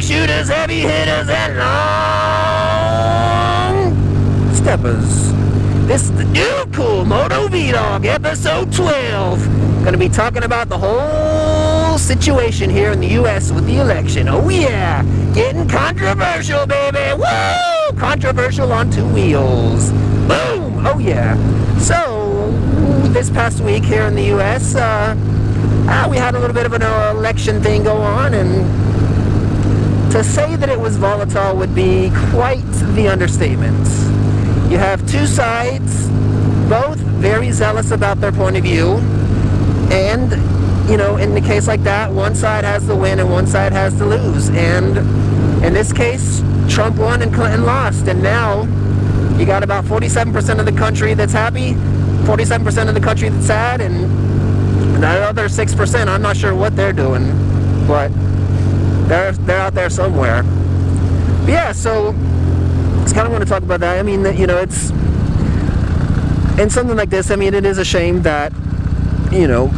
shooters, heavy hitters, and long steppers. This is the Dudecool Motovlog, episode 12. Gonna be talking about the whole situation here in the U.S. with the election. Oh yeah, getting controversial, baby. Woo! Controversial on two wheels. Boom! Oh yeah. So, this past week here in the U.S., we had a little bit of an election thing go on, and to say that it was volatile would be quite the understatement. You have two sides, both very zealous about their point of view, and, you know, in the case like that, one side has the win and one side has the lose, and in this case, Trump won and Clinton lost, and now you got about 47% of the country that's happy, 47% of the country that's sad, and that other 6%, I'm not sure what they're doing, but they're out there somewhere. But yeah, so I just kind of want to talk about that. I mean, you know, it's in something like this, I mean, it is a shame that, you know,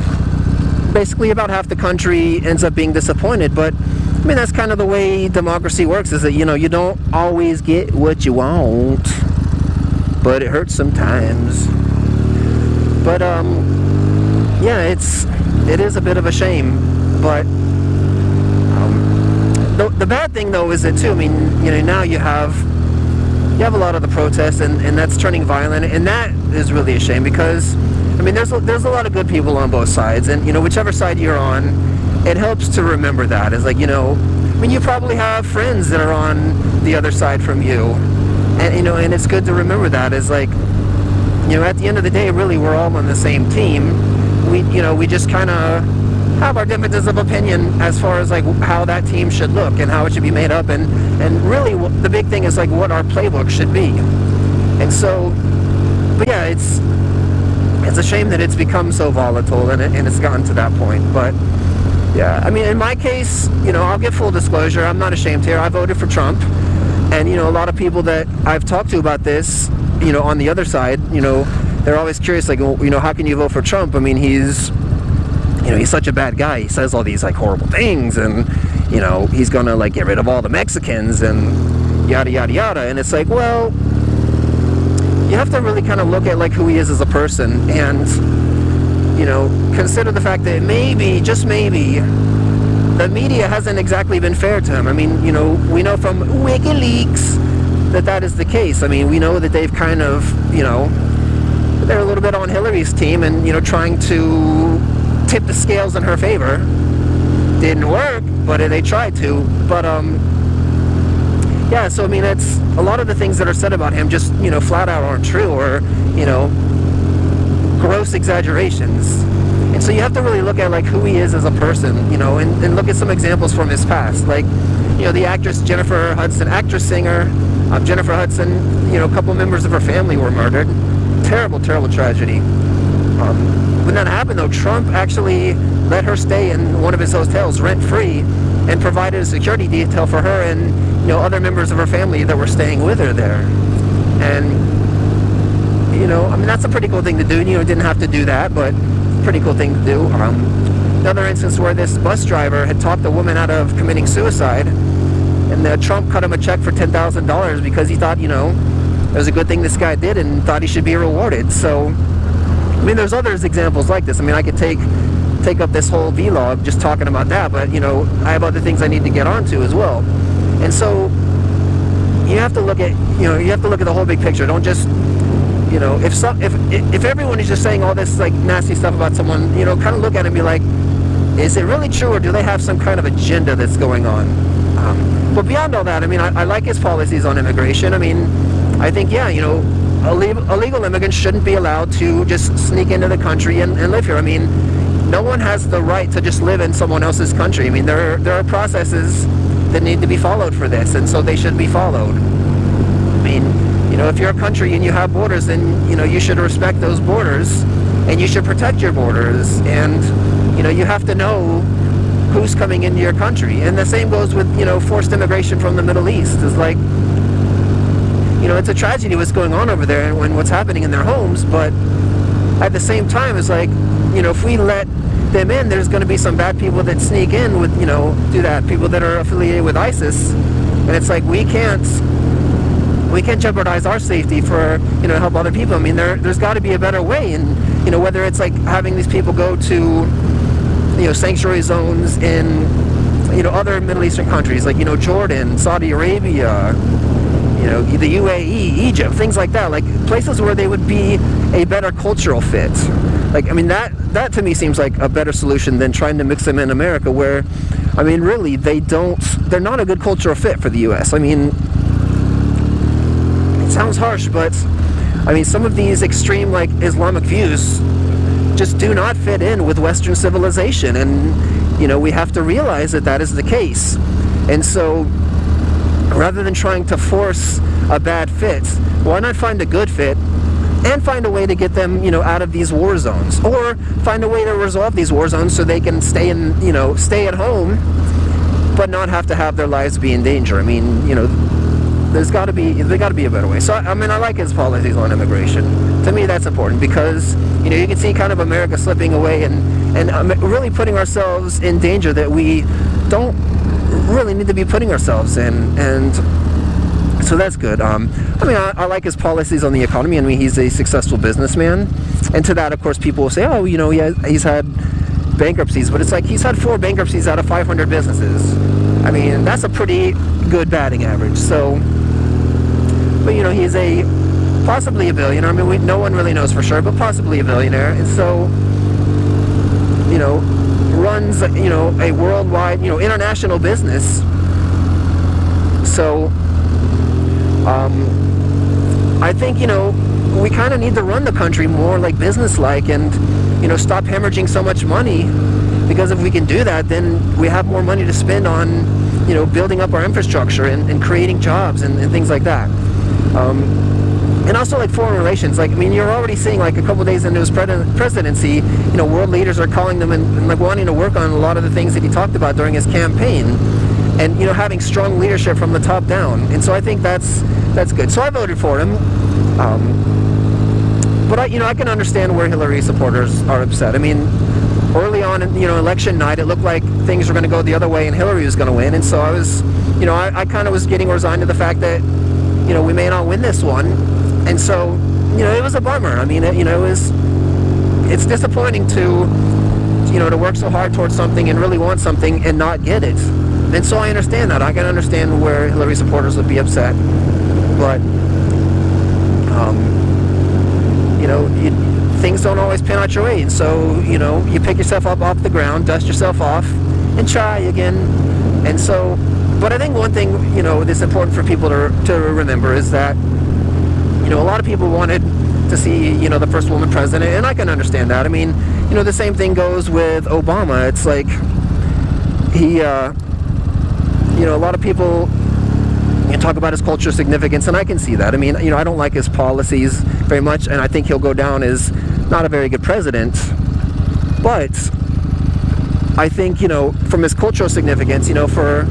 basically about half the country ends up being disappointed, but I mean, that's kind of the way democracy works, is that, you know, you don't always get what you want, but it hurts sometimes. But yeah, it is a bit of a shame, but the bad thing though is that too, I mean, you know, now you have a lot of the protests, and that's turning violent, and that is really a shame, because I mean, there's a lot of good people on both sides, and you know, whichever side you're on, it helps to remember that. It's like, you know, I mean, you probably have friends that are on the other side from you, and you know, and it's good to remember that. It's like, you know, at the end of the day, really, we're all on the same team. We just kind of have our differences of opinion as far as like how that team should look and how it should be made up, and really the big thing is like what our playbook should be. And so, but yeah, it's a shame that it's become so volatile and it's gotten to that point. But yeah, I mean, in my case, you know, I'll give full disclosure, I'm not ashamed here. I voted for Trump, and you know, a lot of people that I've talked to about this, you know, on the other side, you know, they're always curious, like, well, you know, how can you vote for Trump? I mean, he's such a bad guy. He says all these like horrible things, and you know, he's gonna like get rid of all the Mexicans and yada yada yada. And it's like, well, you have to really kind of look at like who he is as a person, and you know, consider the fact that maybe, just maybe, the media hasn't exactly been fair to him. I mean, you know, we know from WikiLeaks that is the case. I mean, we know that they've kind of, you know, they're a little bit on Hillary's team, and you know, trying to tip the scales in her favor. Didn't work, but they tried to. But yeah, so I mean, it's a lot of the things that are said about him just, you know, flat out aren't true, or you know, gross exaggerations. And so you have to really look at like who he is as a person, you know, and look at some examples from his past, like, you know, the actress Jennifer Hudson, singer Jennifer Hudson, you know, a couple members of her family were murdered. Terrible tragedy. When that happened though, Trump actually let her stay in one of his hotels rent-free and provided a security detail for her and, you know, other members of her family that were staying with her there. And, you know, I mean, that's a pretty cool thing to do. You know, didn't have to do that, but pretty cool thing to do. Another instance where this bus driver had talked a woman out of committing suicide, and Trump cut him a check for $10,000 because he thought, you know, it was a good thing this guy did and thought he should be rewarded. So, I mean, there's other examples like this. I mean, I could take up this whole vlog just talking about that, but, you know, I have other things I need to get onto as well. And so, you have to look at, you know, you have to look at the whole big picture. Don't just, you know, if everyone is just saying all this, like, nasty stuff about someone, you know, kind of look at it and be like, is it really true, or do they have some kind of agenda that's going on? But beyond all that, I mean, I like his policies on immigration. I mean, I think, yeah, you know, illegal immigrants shouldn't be allowed to just sneak into the country and live here. I mean, no one has the right to just live in someone else's country. I mean, there are processes that need to be followed for this, and so they should be followed. I mean, you know, if you're a country and you have borders, then, you know, you should respect those borders, and you should protect your borders, and, you know, you have to know who's coming into your country. And the same goes with, you know, forced immigration from the Middle East. It's like, you know, it's a tragedy what's going on over there and what's happening in their homes, but at the same time, it's like, you know, if we let them in, there's going to be some bad people that sneak in with, do that, people that are affiliated with ISIS, and it's like we can't jeopardize our safety for, help other people. I mean, there's got to be a better way, and, whether it's like having these people go to, sanctuary zones in, other Middle Eastern countries, like, Jordan, Saudi Arabia, the UAE, Egypt, things like that, like places where they would be a better cultural fit. Like, I mean, that to me seems like a better solution than trying to mix them in America, where, I mean, really, they're not a good cultural fit for the U.S. I mean, it sounds harsh, but, I mean, some of these extreme, like, Islamic views just do not fit in with Western civilization, and, we have to realize that that is the case. And so, rather than trying to force a bad fit, why not find a good fit and find a way to get them, out of these war zones, or find a way to resolve these war zones so they can stay at home, but not have to have their lives be in danger. I mean, there's got to be a better way. So, I mean, I like his policies on immigration. To me, that's important because, you can see kind of America slipping away and really putting ourselves in danger that we don't really need to be putting ourselves in, and so that's good. I mean, I like his policies on the economy. I mean, he's a successful businessman, and to that, of course, people will say, oh, he's had bankruptcies, but it's like he's had 4 bankruptcies out of 500 businesses. I mean, that's a pretty good batting average. So, but he's possibly a billionaire. I mean, no one really knows for sure, but possibly a billionaire, and so, runs, a worldwide, international business. So, I think, we kind of need to run the country more like business-like and, stop hemorrhaging so much money, because if we can do that, then we have more money to spend on, building up our infrastructure and creating jobs and things like that. And also, like, foreign relations. Like, I mean, you're already seeing, like, a couple days into his presidency, world leaders are calling them and like, wanting to work on a lot of the things that he talked about during his campaign. And, having strong leadership from the top down. And so I think that's good. So I voted for him. But I can understand where Hillary supporters are upset. I mean, early on, election night, it looked like things were going to go the other way and Hillary was going to win. And so I was, I kind of was getting resigned to the fact that, we may not win this one. And so, it was a bummer. I mean, it's disappointing to work so hard towards something and really want something and not get it. And so I understand that. I can understand where Hillary supporters would be upset. But, things don't always pan out your way. And so, you pick yourself up off the ground, dust yourself off, and try again. And so, but I think one thing, that's important for people to remember is that, a lot of people wanted to see, the first woman president, and I can understand that. I mean, the same thing goes with Obama. It's like, he, a lot of people talk about his cultural significance, and I can see that. I mean, I don't like his policies very much, and I think he'll go down as not a very good president, but I think, from his cultural significance, for,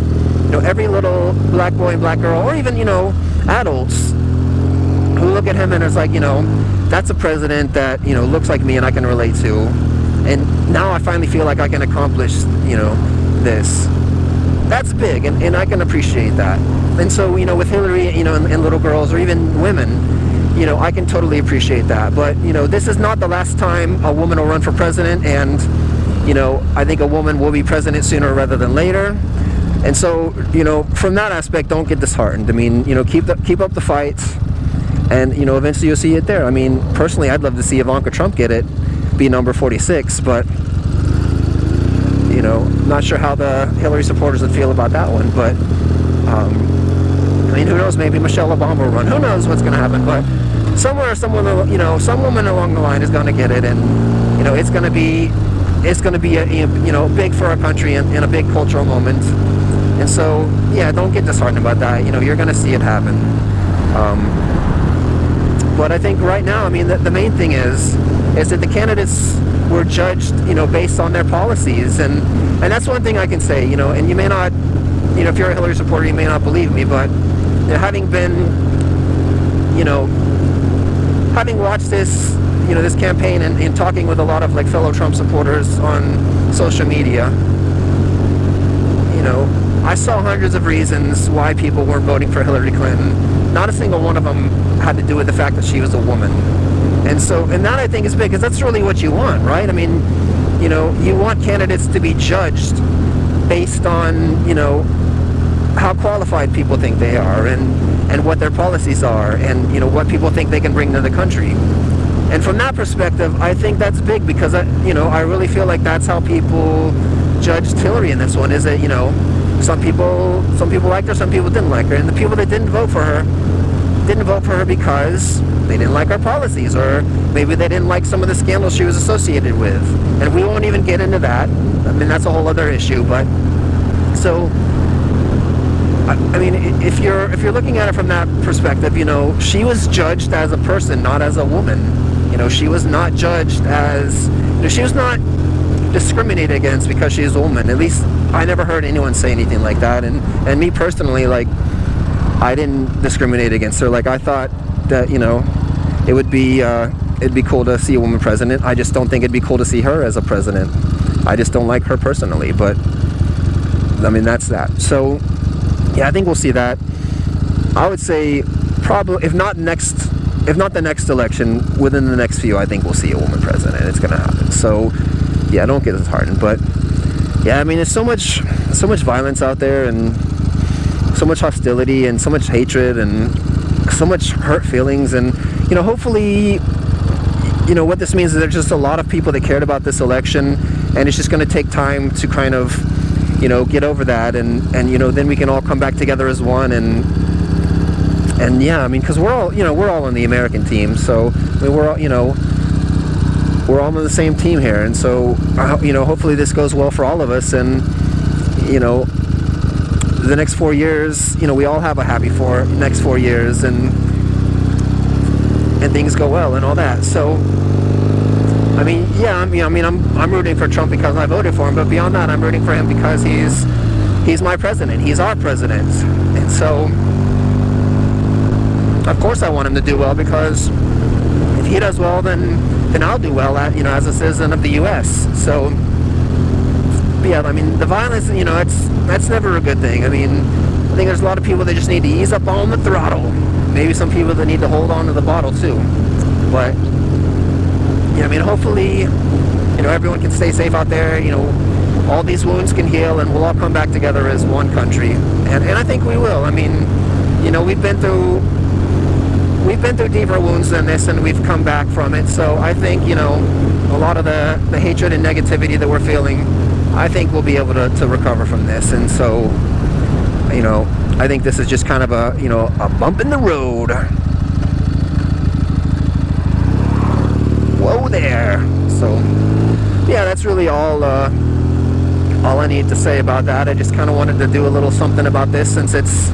every little black boy and black girl, or even, adults who look at him and it's like, that's a president that, looks like me and I can relate to. And now I finally feel like I can accomplish, this. That's big, and I can appreciate that. And so, with Hillary, and little girls, or even women, I can totally appreciate that. But, this is not the last time a woman will run for president, and, I think a woman will be president sooner rather than later. And so, from that aspect, don't get disheartened. I mean, keep up the fight, and, eventually you'll see it there. I mean, personally, I'd love to see Ivanka Trump get it, be number 46, but, not sure how the Hillary supporters would feel about that one, but, I mean, who knows, maybe Michelle Obama will run. Who knows what's going to happen, but some woman along the line is going to get it, and, it's going to be big for our country and a big cultural moment. And so, yeah, don't get disheartened about that. You're going to see it happen. But I think right now, I mean, the main thing is that the candidates were judged, based on their policies. And that's one thing I can say, and you may not, if you're a Hillary supporter, you may not believe me, but having been, having watched this, this campaign and talking with a lot of like fellow Trump supporters on social media, I saw hundreds of reasons why people weren't voting for Hillary Clinton. Not a single one of them had to do with the fact that she was a woman. And that I think is big, because that's really what you want, right? I mean, you want candidates to be judged based on, how qualified people think they are and what their policies are and, what people think they can bring to the country. And from that perspective, I think that's big, because, I really feel like that's how people judged Hillary in this one, is that, some people liked her, some people didn't like her. And the people that didn't vote for her because they didn't like her policies, or maybe they didn't like some of the scandals she was associated with. And we won't even get into that. I mean, that's a whole other issue. But so, I mean, if you're looking at it from that perspective, she was judged as a person, not as a woman. She was not judged as, she was not discriminated against because she's a woman. At least I never heard anyone say anything like that. And me personally, like, I didn't discriminate against her. Like, I thought that, it'd be cool to see a woman president. I just don't think it'd be cool to see her as a president. I just don't like her personally, but I mean, that's that. So yeah, I think we'll see that. I would say probably, if not the next election, within the next few, I think we'll see a woman president. It's gonna happen. So yeah, don't get disheartened. But yeah, I mean, there's so much violence out there, and so much hostility, and so much hatred, and so much hurt feelings. And hopefully, what this means is there's just a lot of people that cared about this election, and it's just going to take time to kind of get over that, and then we can all come back together as one. And yeah, I mean, because we're all on the American team, so I mean, we're all on the same team here. And so hopefully this goes well for all of us, and the next 4 years, we all have a happy next 4 years, and things go well and all that. So I mean, yeah, I'm rooting for Trump because I voted for him, but beyond that, I'm rooting for him because he's my president. He's our president. And so of course I want him to do well, because if he does well, then I'll do well as a citizen of the US. So yeah, I mean, the violence, that's never a good thing. I mean, I think there's a lot of people that just need to ease up on the throttle. Maybe some people that need to hold on to the bottle too. But yeah, I mean, hopefully, everyone can stay safe out there. All these wounds can heal, and we'll all come back together as one country. And I think we will. I mean, we've been through deeper wounds than this, and we've come back from it. So I think, a lot of the hatred and negativity that we're feeling, I think we'll be able to recover from this. And so, I think this is just kind of a bump in the road. Whoa there. So yeah, that's really all I need to say about that. I just kind of wanted to do a little something about this, since it's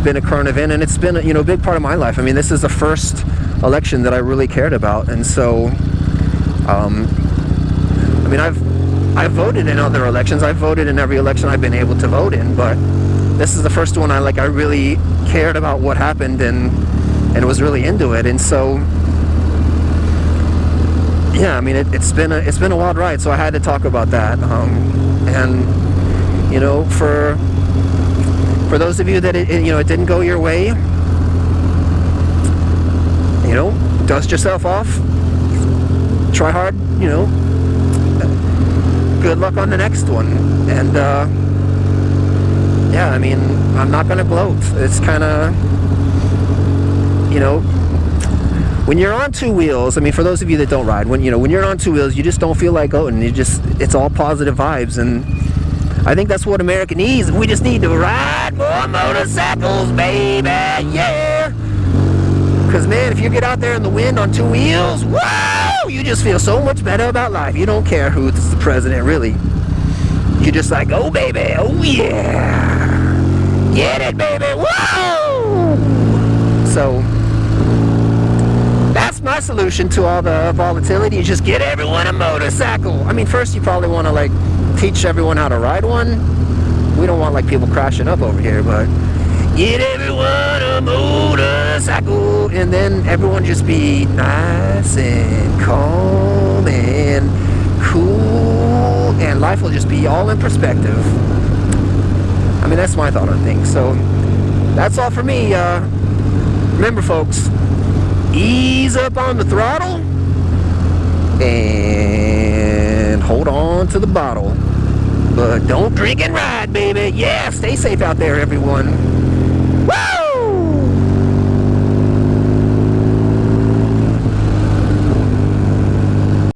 been a current event, and it's been a big part of my life. I mean, this is the first election that I really cared about. And so I mean, I've voted in other elections. I've voted in every election I've been able to vote in, but this is the first one I really cared about what happened, and was really into it. And so yeah, I mean, it's been a wild ride, so I had to talk about that. And for those of you that it didn't go your way, dust yourself off, try hard, good luck on the next one. And yeah, I mean, I'm not gonna gloat. It's kind of, when you're on two wheels, I mean, for those of you that don't ride, when you're on two wheels, you just don't feel like gloating. It's all positive vibes, and I think that's what America needs. We just need to ride more motorcycles, baby, yeah. Because man, if you get out there in the wind on two wheels, whoa, you just feel so much better about life. You don't care who's the president, really. You're just like, oh baby, oh yeah, get it, baby, whoa. So that's my solution to all the volatility. You just get everyone a motorcycle. I mean, first you probably want to teach everyone how to ride one. We don't want people crashing up over here, but get everyone a motorcycle. motorcycle, and then everyone just be nice and calm and cool, and life will just be all in perspective. I mean, that's my thought on things. So that's all for me. Remember, folks, ease up on the throttle and hold on to the bottle, but don't drink and ride, baby. Yeah, stay safe out there, everyone. Woo!